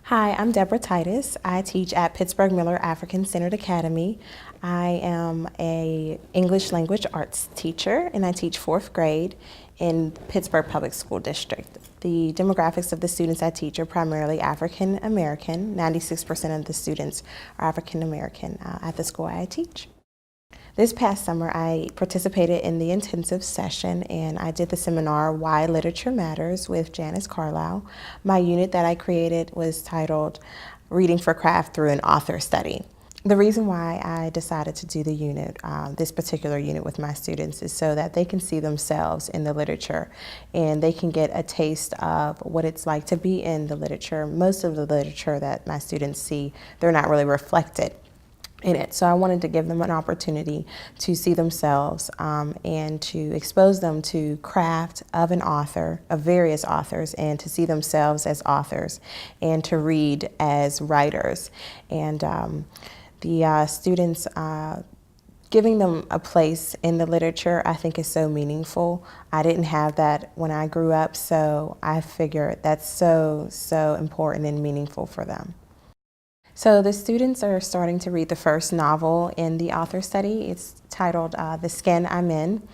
Hi, I'm Debra Titus. I teach at Pittsburgh Miller African Centered Academy. I am an English language arts teacher and I teach 4th grade in Pittsburgh Public School District. The demographics of the students I teach are primarily African American. 96% of the students are African American at the school I teach. This past summer, I participated in the intensive session and I did the seminar, Why Literature Matters, with Janice Carlisle. My unit that I created was titled Reading for Craft Through an Author Study. The reason why I decided to do the unit, this particular unit with my students, is so that they can see themselves in the literature and they can get a taste of what it's like to be in the literature. Most of the literature that my students see, they're not really reflected in it. So I wanted to give them an opportunity to see themselves and to expose them to craft of an author, of various authors, and to see themselves as authors and to read as writers. And the students, giving them a place in the literature, I think is so meaningful. I didn't have that when I grew up, so I figure that's so important and meaningful for them. So the students are starting to read the first novel in the author study. It's titled The Skin I'm In.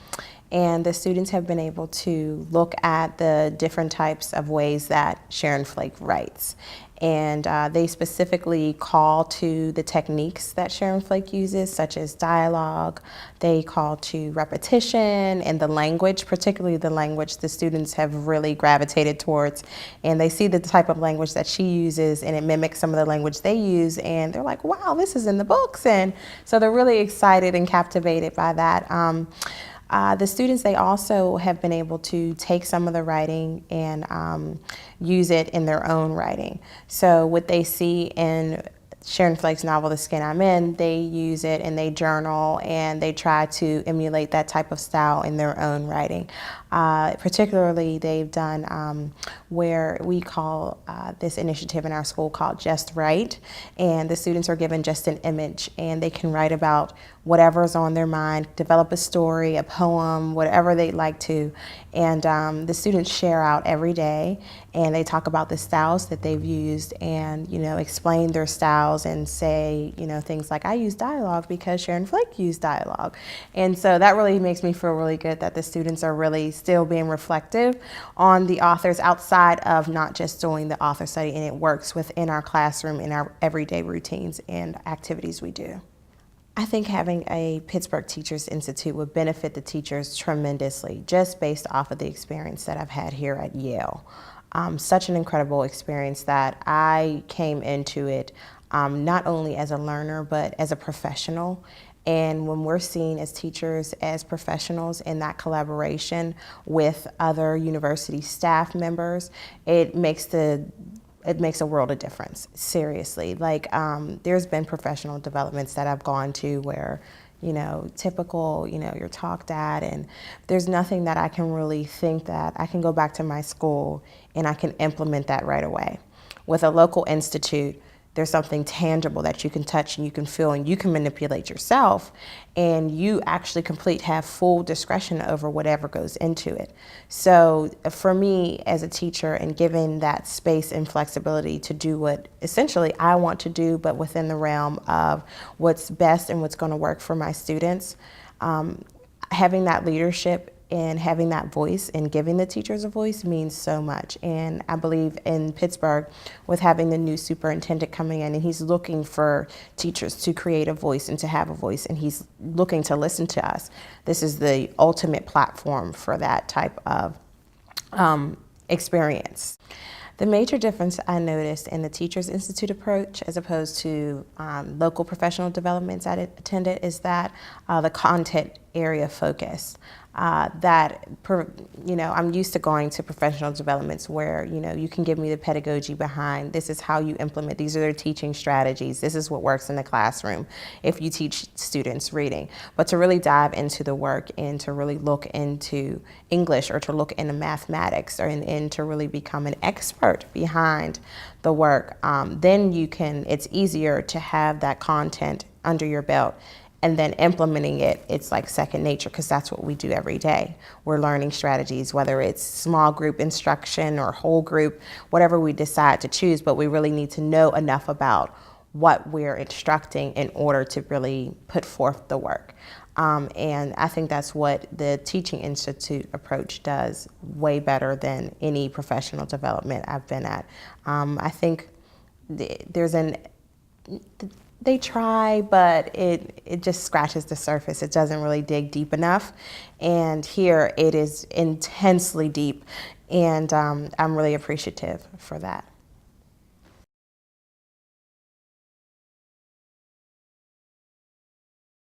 And the students have been able to look at the different types of ways that Sharon Flake writes. And they specifically call to the techniques that Sharon Flake uses, such as dialogue. They call to repetition and the language, particularly the language the students have really gravitated towards. And they see the type of language that she uses and it mimics some of the language they use. And they're like, wow, this is in the books. And so they're really excited and captivated by that. The students, they also have been able to take some of the writing and use it in their own writing. So what they see in Sharon Flake's novel, The Skin I'm In, they use it and they journal and they try to emulate that type of style in their own writing. Particularly, they've done where we call this initiative in our school called Just Write, and the students are given just an image and they can write about whatever's on their mind, develop a story, a poem, whatever they'd like to. And the students share out every day and they talk about the styles that they've used and, you know, explain their styles and say, you know, things like, I use dialogue because Sharon Flake used dialogue. And so that really makes me feel really good that the students are really still being reflective on the authors outside of not just doing the author study, and it works within our classroom in our everyday routines and activities we do. I think having a Pittsburgh Teachers Institute would benefit the teachers tremendously, just based off of the experience that I've had here at Yale. Such an incredible experience that I came into it not only as a learner, but as a professional. And when we're seen as teachers, as professionals in that collaboration with other university staff members, it makes a world of difference, seriously. Like, there's been professional developments that I've gone to where, you know, typical, you know, you're talked at, and there's nothing that I can really think that I can go back to my school and I can implement that right away. With a local institute, there's something tangible that you can touch and you can feel and you can manipulate yourself, and you actually have full discretion over whatever goes into it. So for me as a teacher, and given that space and flexibility to do what essentially I want to do, but within the realm of what's best and what's going to work for my students, having that leadership and having that voice and giving the teachers a voice means so much. And I believe in Pittsburgh, with having the new superintendent coming in, and he's looking for teachers to create a voice and to have a voice, and he's looking to listen to us. This is the ultimate platform for that type of experience. The major difference I noticed in the Teachers Institute approach as opposed to local professional developments I attended is that the content area focus. I'm used to going to professional developments where, you know, you can give me the pedagogy behind this is how you implement, these are their teaching strategies, this is what works in the classroom if you teach students reading. But to really dive into the work and to really look into English or to look into mathematics and to really become an expert behind the work, then it's easier to have that content under your belt and then implementing it, it's like second nature, because that's what we do every day. We're learning strategies, whether it's small group instruction or whole group, whatever we decide to choose, but we really need to know enough about what we're instructing in order to really put forth the work. And I think that's what the Teaching Institute approach does way better than any professional development I've been at. I think they try, but it just scratches the surface. It doesn't really dig deep enough. And here it is intensely deep, and I'm really appreciative for that.